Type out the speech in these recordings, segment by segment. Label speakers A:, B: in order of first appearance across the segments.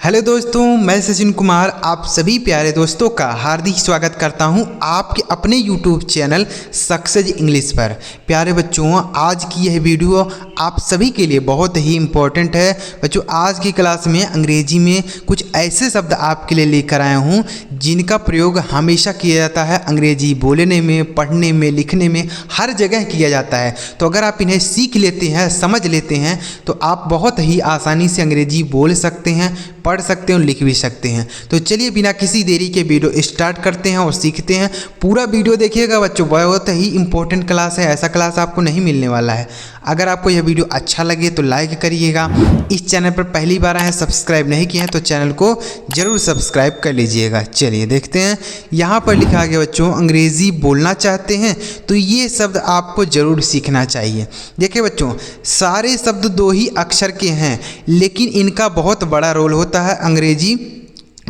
A: Hello दोस्तों, मैं सचिन कुमार आप सभी प्यारे दोस्तों का हार्दिक स्वागत करता हूं आपके अपने YouTube चैनल सक्सेस इंग्लिश पर। प्यारे बच्चों, आज की यह वीडियो आप सभी के लिए बहुत ही इम्पोर्टेंट है। बच्चों, आज की क्लास में अंग्रेजी में कुछ ऐसे शब्द आपके लिए लेकर आया हूं जिनका प्रयोग हमेशा किया जाता है। अंग्रेजी बोलने में, पढ़ने में, लिखने में, हर जगह किया जाता है। तो अगर आप इन्हें सीख लेते हैं, समझ लेते हैं, तो आप बहुत ही आसानी से अंग्रेजी बोल सकते हैं, पढ़ सकते हैं और लिख भी सकते हैं। तो चलिए बिना किसी देरी के वीडियो स्टार्ट करते हैं और सीखते हैं। पूरा वीडियो देखिएगा बच्चों, बहुत ही इंपॉर्टेंट क्लास है। ऐसा क्लास आपको नहीं मिलने वाला है। अगर आपको यह वीडियो अच्छा लगे तो लाइक करिएगा। इस चैनल पर पहली बार आए हैं, सब्सक्राइब नहीं किए हैं तो चैनल को जरूर सब्सक्राइब कर लीजिएगा। चलिए देखते हैं। यहाँ पर लिखा गया बच्चों, अंग्रेजी बोलना चाहते हैं तो ये शब्द आपको जरूर सीखना चाहिए। देखिए बच्चों, सारे शब्द दो ही अक्षर के हैं, लेकिन इनका बहुत बड़ा रोल होता है अंग्रेजी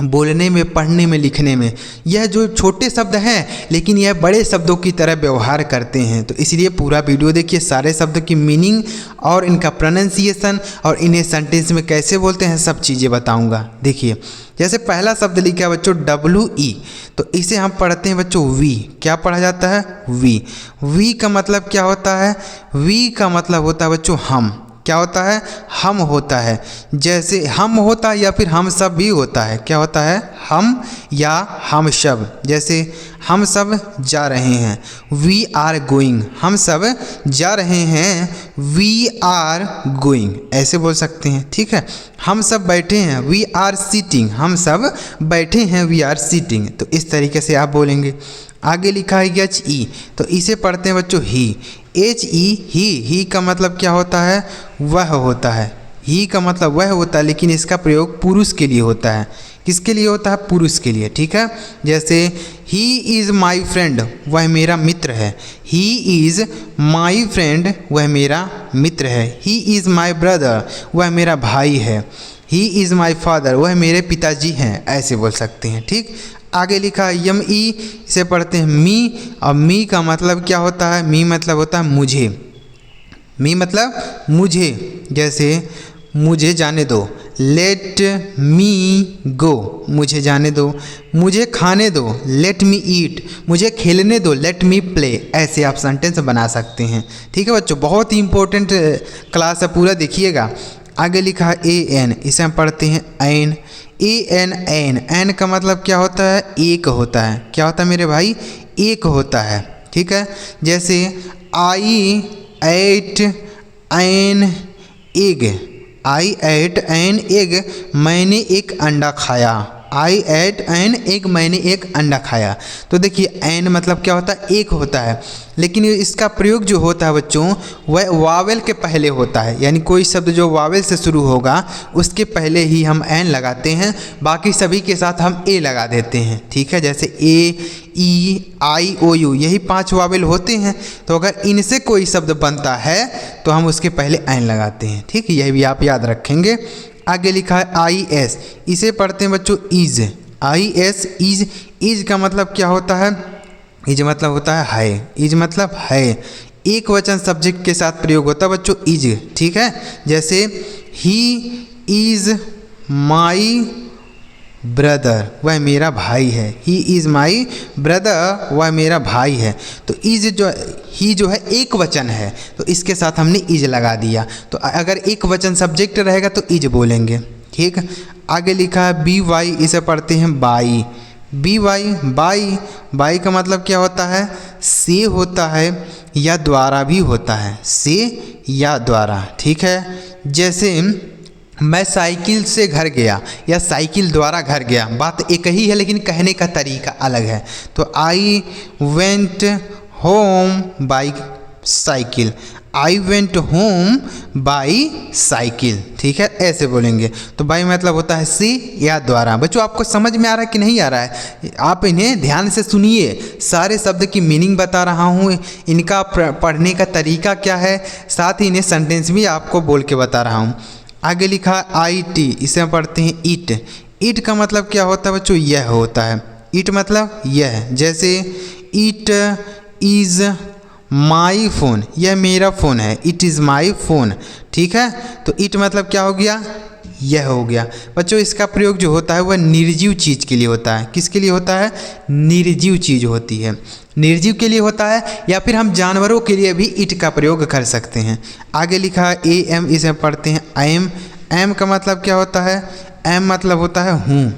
A: बोलने में, पढ़ने में, लिखने में। यह जो छोटे शब्द हैं लेकिन यह बड़े शब्दों की तरह व्यवहार करते हैं। तो इसलिए पूरा वीडियो देखिए, सारे शब्द की मीनिंग और इनका प्रोनाउंसिएशन और इन्हें सेंटेंस में कैसे बोलते हैं सब चीज़ें बताऊंगा। देखिए, जैसे पहला शब्द लिखा है बच्चों WE, तो इसे हम पढ़ते हैं बच्चों वी। क्या पढ़ा जाता है? वी। वी का मतलब क्या होता है? वी का मतलब होता है बच्चों हम। क्या होता है? हम होता है। जैसे हम होता है या फिर हम सब भी होता है। क्या होता है? हम या हम सब। जैसे हम सब जा रहे हैं, वी आर गोइंग। हम सब जा रहे हैं, वी आर गोइंग, ऐसे बोल सकते हैं। ठीक है। हम सब बैठे हैं, वी आर सीटिंग। हम सब बैठे हैं, वी आर सीटिंग। तो इस तरीके से आप बोलेंगे। आगे लिखा है HE, तो इसे पढ़ते हैं बच्चों ही। HE ही का मतलब क्या होता है? वह होता है। ही का मतलब वह होता है, लेकिन इसका प्रयोग पुरुष के लिए होता है। किसके लिए होता है? पुरुष के लिए। ठीक है। जैसे ही इज़ माई फ्रेंड, वह मेरा मित्र है। ही इज़ माई फ्रेंड, वह मेरा मित्र है। ही इज़ माई ब्रदर, वह मेरा भाई है। ही इज़ माई फादर, वह मेरे पिताजी हैं। ऐसे बोल सकते हैं। ठीक। आगे लिखा है ME, इसे पढ़ते हैं मी। और मी का मतलब क्या होता है? मी मतलब होता है मुझे। मी मतलब मुझे। जैसे मुझे जाने दो, लेट मी गो, मुझे जाने दो। मुझे खाने दो, लेट मी ईट। मुझे खेलने दो, लेट मी प्ले। ऐसे आप सेंटेंस बना सकते हैं। ठीक है बच्चों, बहुत ही इंपॉर्टेंट क्लास है, पूरा देखिएगा। आगे लिखा है AN, इसे हम पढ़ते हैं ऐन। एन का मतलब क्या होता है? एक होता है। क्या होता है मेरे भाई? एक होता है। ठीक है। जैसे I ate an egg, I ate an egg, मैंने एक अंडा खाया। आई एट एन एग, मैंने एक अंडा खाया। तो देखिए, एन मतलब क्या होता है? एक होता है, लेकिन इसका प्रयोग जो होता है बच्चों वह वावेल के पहले होता है। यानी कोई शब्द जो वावेल से शुरू होगा उसके पहले ही हम एन लगाते हैं, बाकी सभी के साथ हम ए लगा देते हैं। ठीक है। जैसे AEIOU, यही 5 वावेल होते हैं। तो अगर इनसे कोई शब्द बनता है तो हम उसके पहले एन लगाते हैं। ठीक है, यह भी आप याद रखेंगे। आगे लिखा है IS, इसे पढ़ते हैं बच्चों इज। IS इज का मतलब क्या होता है? इज मतलब होता है। इज मतलब है। एक वचन सब्जेक्ट के साथ प्रयोग होता है बच्चों इज। ठीक है। जैसे ही इज माई ब्रदर, वह मेरा भाई है। ही इज़ माई ब्रदर, वह मेरा भाई है। तो इज जो है एक वचन है, तो इसके साथ हमने इज लगा दिया। तो अगर एक वचन सब्जेक्ट रहेगा तो इज बोलेंगे। ठीक। आगे लिखा है BY, इसे पढ़ते हैं बाई। बाई का मतलब क्या होता है? से होता है या द्वारा भी होता है। से या द्वारा। ठीक है। जैसे मैं साइकिल से घर गया या साइकिल द्वारा घर गया, बात एक ही है लेकिन कहने का तरीका अलग है। तो I went home by cycle. I went home by cycle. ठीक है, ऐसे बोलेंगे। तो बाई मतलब होता है से या द्वारा। बच्चों, आपको समझ में आ रहा है कि नहीं आ रहा है? आप इन्हें ध्यान से सुनिए। सारे शब्द की मीनिंग बता रहा हूँ, इनका पढ़ने का तरीका क्या है, साथ ही इन्हें सेंटेंस भी आपको बोल के बता रहा हूँ। आगे लिखा IT, इसे हम पढ़ते हैं ईट। ईट का मतलब क्या होता है बच्चों? यह होता है। ईट मतलब यह। जैसे इट इज़ माई फ़ोन, यह मेरा फ़ोन है। It is my phone. ठीक है। तो इट मतलब क्या हो गया? यह हो गया। बच्चों इसका प्रयोग जो होता है वह निर्जीव चीज़ के लिए होता है। किसके लिए होता है? निर्जीव चीज़ होती है, निर्जीव के लिए होता है, या फिर हम जानवरों के लिए भी इट का प्रयोग कर सकते हैं। आगे लिखा है ए एम, इसे पढ़ते हैं एम। एम का मतलब क्या होता है? एम मतलब होता है हूँ।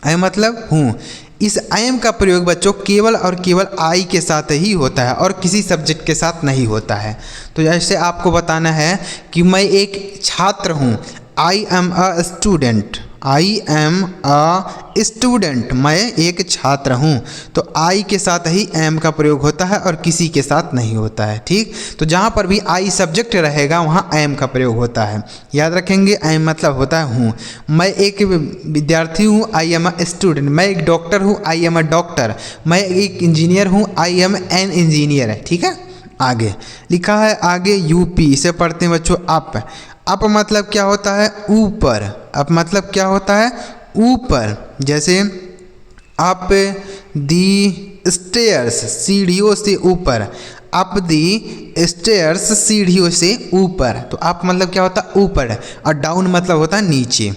A: एम मतलब हूँ। इस एम का प्रयोग बच्चों केवल और केवल आई के साथ ही होता है और किसी सब्जेक्ट के साथ नहीं होता है। तो जैसे आपको बताना है कि मैं एक छात्र हूँ, I am a student. I am a student, मैं एक छात्र हूँ। तो आई के साथ ही एम का प्रयोग होता है और किसी के साथ नहीं होता है। ठीक, तो जहाँ पर भी आई सब्जेक्ट रहेगा वहाँ एम का प्रयोग होता है। याद रखेंगे, एम मतलब होता है हूँ। मैं एक विद्यार्थी हूँ, आई एम अ स्टूडेंट। मैं एक डॉक्टर हूँ, आई एम अ डॉक्टर। मैं एक इंजीनियर हूँ, आई एम एन इंजीनियर। ठीक है, आगे लिखा है आगे यूपी, इसे पढ़ते हैं बच्चों अप। अप मतलब क्या होता है? ऊपर। अप मतलब क्या होता है? ऊपर। जैसे अप दी स्टेयर्स, सीढ़ियों से ऊपर। अप दी स्टेयर्स, सीढ़ियों से ऊपर। तो अप मतलब क्या होता है? ऊपर, और डाउन मतलब होता है नीचे।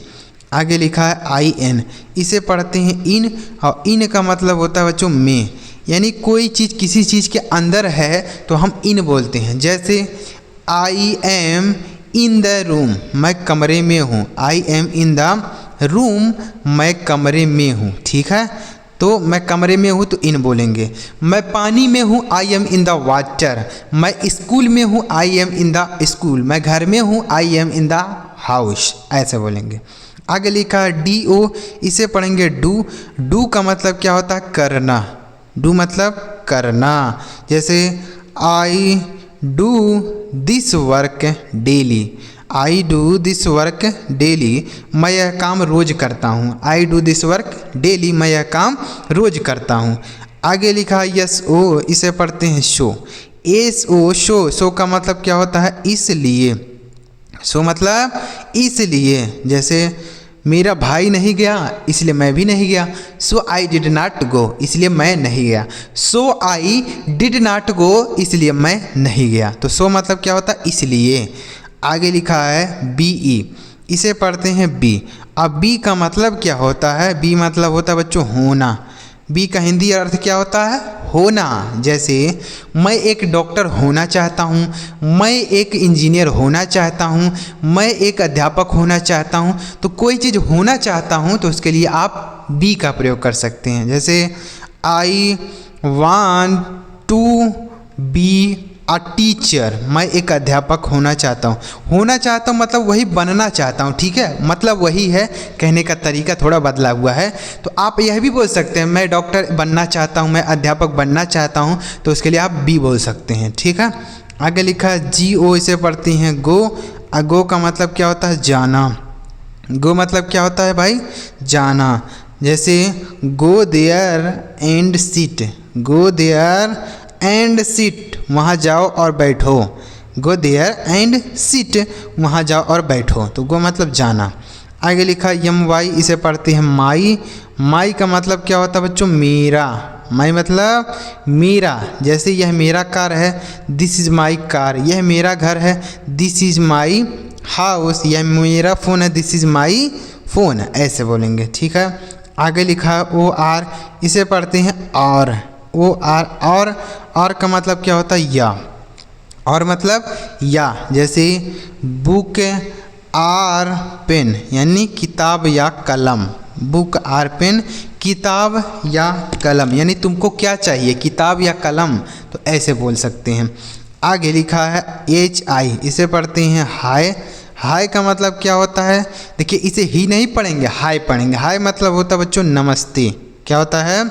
A: आगे लिखा है आई एन, इसे पढ़ते हैं इन, और इन का मतलब होता है बच्चों में। यानी कोई चीज़ किसी चीज़ के अंदर है तो हम इन बोलते हैं। जैसे I am in the room, मैं कमरे में हूँ। I am in the room, मैं कमरे में हूँ। ठीक है, तो मैं कमरे में हूँ तो इन बोलेंगे। मैं पानी में हूँ, I am in the water. मैं स्कूल में हूँ, I am in the school. मैं घर में हूँ, I am in the house, ऐसे बोलेंगे। आगे लिखा है डी ओ, इसे पढ़ेंगे डू। डू का मतलब क्या होता है? करना। डू मतलब करना। जैसे I do this work daily. I do this work daily, मैं यह काम रोज करता हूँ। I do this work daily, मैं यह काम रोज करता हूँ। आगे लिखा है यस ओ, इसे पढ़ते हैं show. S O, show. Show का मतलब क्या होता है? इसलिए। शो मतलब इसलिए। जैसे मेरा भाई नहीं गया इसलिए मैं भी नहीं गया। सो आई डिड नॉट गो, इसलिए मैं नहीं गया। सो आई डिड नॉट गो, इसलिए मैं नहीं गया। तो सो मतलब क्या होता है? इसलिए। आगे लिखा है बी ई, इसे पढ़ते हैं बी। अब बी का मतलब क्या होता है? बी मतलब होता है बच्चों होना। बी का हिंदी अर्थ क्या होता है? होना। जैसे मैं एक डॉक्टर होना चाहता हूँ, मैं एक इंजीनियर होना चाहता हूँ, मैं एक अध्यापक होना चाहता हूँ। तो कोई चीज़ होना चाहता हूँ तो उसके लिए आप बी का प्रयोग कर सकते हैं। जैसे I want to be a teacher, मैं एक अध्यापक होना चाहता हूँ। होना चाहता हूँ मतलब वही बनना चाहता हूँ। ठीक है, मतलब वही है, कहने का तरीका थोड़ा बदला हुआ है। तो आप यह भी बोल सकते हैं मैं डॉक्टर बनना चाहता हूँ, मैं अध्यापक बनना चाहता हूँ, तो उसके लिए आप बी बोल सकते हैं। ठीक है, आगे लिखा है जी ओ, इसे पढ़ती हैं गो। गो का मतलब क्या होता है? जाना। गो मतलब क्या होता है भाई? जाना। जैसे go there and sit. Go there and sit, वहाँ जाओ और बैठो। गो देयर एंड सिट, वहाँ जाओ और बैठो। तो गो मतलब जाना। आगे लिखा यम वाई, इसे पढ़ते हैं माई। माई का मतलब क्या होता है बच्चों? मेरा। माई मतलब मेरा। जैसे यह मेरा कार है, दिस इज़ माई कार। यह मेरा घर है, दिस इज़ माई हाउस। यह मेरा फ़ोन है, दिस इज़ माई फ़ोन, ऐसे बोलेंगे। ठीक है, आगे लिखा ओ आर, इसे पढ़ते हैं और। ओ आर, और का मतलब क्या होता है? या। और मतलब या। जैसे बुक आर पेन, यानी किताब या कलम। बुक आर पेन, किताब या कलम, यानी तुमको क्या चाहिए, किताब या कलम, तो ऐसे बोल सकते हैं। आगे लिखा है एच आई, इसे पढ़ते हैं हाय। हाय का मतलब क्या होता है? देखिए इसे ही नहीं पढ़ेंगे, हाय पढ़ेंगे। हाय मतलब होता है बच्चों नमस्ते। क्या होता है?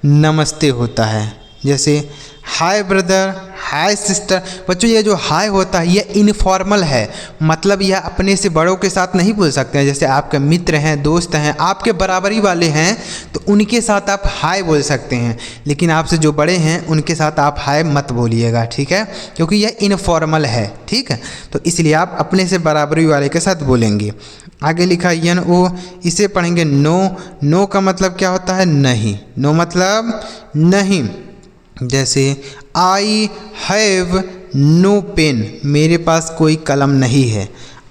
A: नमस्ते होता है। जैसे हाय ब्रदर, हाय सिस्टर। बच्चों ये जो हाय होता है ये इनफॉर्मल है, मतलब यह अपने से बड़ों के साथ नहीं बोल सकते हैं। जैसे आपके मित्र हैं, दोस्त हैं, आपके बराबरी वाले हैं, तो उनके साथ आप हाय बोल सकते हैं। लेकिन आपसे जो बड़े हैं उनके साथ आप हाय मत बोलिएगा। ठीक है, क्योंकि यह इनफॉर्मल है। ठीक है, तो इसलिए आप अपने से बराबरी वाले के साथ बोलेंगे। आगे लिखा एन ओ, इसे पढ़ेंगे नो। नो का मतलब क्या होता है? नहीं। नो मतलब नहीं। जैसे आई हैव नो पेन, मेरे पास कोई कलम नहीं है।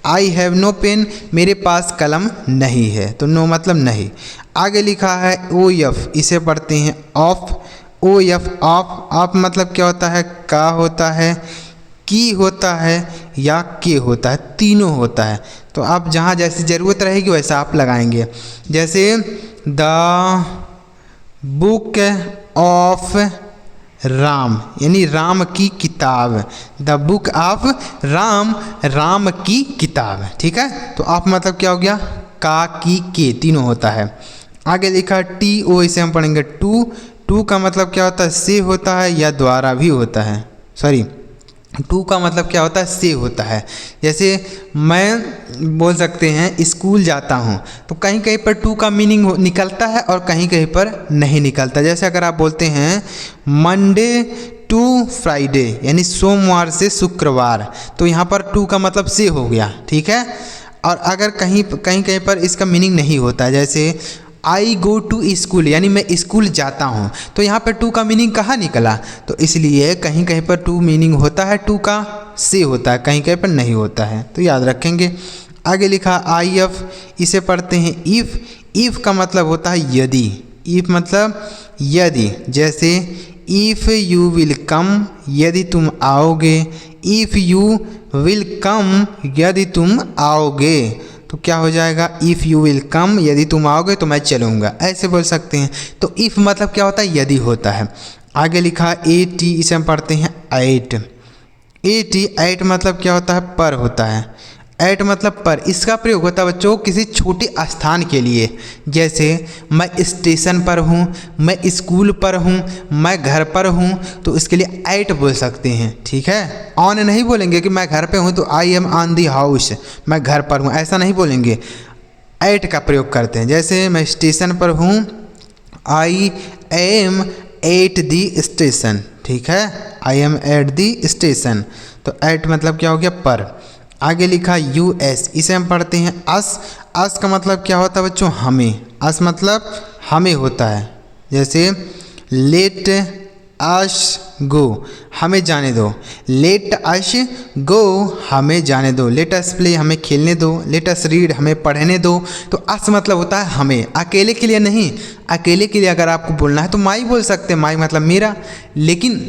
A: आई हैव नो पेन, मेरे पास कलम नहीं है, तो नो मतलब नहीं। आगे लिखा है ओ एफ, इसे पढ़ते हैं off. O F off, off मतलब क्या होता है? का होता है, की होता है या के होता है, तीनों होता है। तो आप जहाँ जैसी ज़रूरत रहेगी वैसा आप लगाएंगे। जैसे द बुक ऑफ राम, यानी राम की किताब। The book of Ram, Ram की किताब। ठीक है, तो आप मतलब क्या हो गया? का, की, के, तीनों होता है। आगे लिखा टी ओ, इसे हम पढ़ेंगे टू। टू का मतलब क्या होता है? से होता है या द्वारा भी होता है। सॉरी, टू का मतलब क्या होता है? से होता है। जैसे मैं बोल सकते हैं स्कूल जाता हूँ, तो कहीं कहीं पर टू का मीनिंग निकलता है और कहीं कहीं पर नहीं निकलता। जैसे अगर आप बोलते हैं मंडे टू फ्राइडे, यानी सोमवार से शुक्रवार, तो यहाँ पर टू का मतलब से हो गया। ठीक है, और अगर कहीं कहीं पर इसका मीनिंग नहीं होता है, जैसे आई गो टू स्कूल, यानी मैं स्कूल जाता हूँ, तो यहाँ पर टू का मीनिंग कहाँ निकला? तो इसलिए कहीं कहीं पर टू मीनिंग होता है, टू का से होता है, कहीं कहीं पर नहीं होता है, तो याद रखेंगे। आगे लिखा आई एफ, इसे पढ़ते हैं इफ़। इफ़ का मतलब होता है यदि। इफ़ मतलब यदि, जैसे इफ़ यू विल कम, यदि तुम आओगे। इफ़ यू विल कम, यदि तुम आओगे, तो क्या हो जाएगा? इफ़ यू विल कम, यदि तुम आओगे तो मैं चलूँगा, ऐसे बोल सकते हैं। तो इफ़ मतलब क्या होता है? यदि होता है। आगे लिखा ए टी, इसे हम पढ़ते हैं एट। ए टी, एट मतलब क्या होता है? पर होता है। एट मतलब पर, इसका प्रयोग होता है बच्चों किसी छोटे स्थान के लिए। जैसे मैं स्टेशन पर हूँ, मैं स्कूल पर हूँ, मैं घर पर हूँ, तो इसके लिए एट बोल सकते हैं। ठीक है, ऑन नहीं बोलेंगे कि मैं घर पे हूँ तो I am on the house, मैं घर पर हूँ, ऐसा नहीं बोलेंगे। एट का प्रयोग करते हैं। जैसे मैं स्टेशन पर हूँ, I am at the station. ठीक है, I am at the station, तो एट मतलब क्या हो गया? पर। आगे लिखा यू एस, इसे हम पढ़ते हैं अस। अस का मतलब क्या होता है बच्चों? हमें। अस मतलब हमें होता है। जैसे लेट अस गो, हमें जाने दो। लेट अस गो, हमें जाने दो। लेट अस प्ले, हमें खेलने दो। लेट अस रीड, हमें पढ़ने दो। तो अस मतलब होता है हमें, अकेले के लिए नहीं। अकेले के लिए अगर आपको बोलना है तो माई बोल सकते हैं, माई मतलब मेरा। लेकिन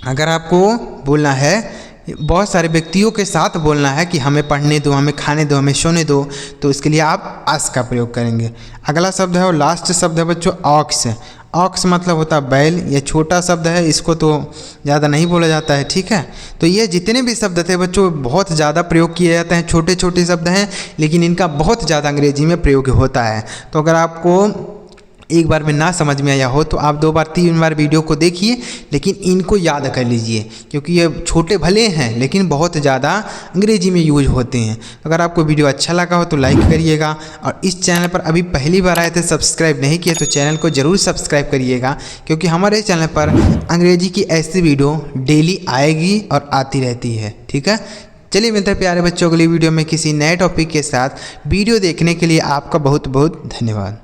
A: अगर आपको बोलना है, बहुत सारे व्यक्तियों के साथ बोलना है कि हमें पढ़ने दो, हमें खाने दो, हमें सोने दो, तो इसके लिए आप अस का प्रयोग करेंगे। अगला शब्द है और लास्ट शब्द है बच्चों ऑक्स। ऑक्स मतलब होता है बैल। ये छोटा शब्द है, इसको तो ज़्यादा नहीं बोला जाता है। ठीक है, तो ये जितने भी शब्द थे बच्चों बहुत ज़्यादा प्रयोग किए जाते हैं। छोटे छोटे शब्द हैं लेकिन इनका बहुत ज़्यादा अंग्रेजी में प्रयोग होता है। तो अगर आपको एक बार में ना समझ में आया हो तो आप 2 बार 3 बार वीडियो को देखिए, लेकिन इनको याद कर लीजिए, क्योंकि ये छोटे भले हैं लेकिन बहुत ज़्यादा अंग्रेजी में यूज होते हैं। अगर आपको वीडियो अच्छा लगा हो तो लाइक करिएगा, और इस चैनल पर अभी पहली बार आए थे, सब्सक्राइब नहीं किए तो चैनल को ज़रूर सब्सक्राइब करिएगा, क्योंकि हमारे चैनल पर अंग्रेजी की ऐसी वीडियो डेली आएगी और आती रहती है। ठीक है, चलिए मिलते हैं प्यारे बच्चों, अगली वीडियो में किसी नए टॉपिक के साथ। वीडियो देखने के लिए आपका बहुत बहुत धन्यवाद।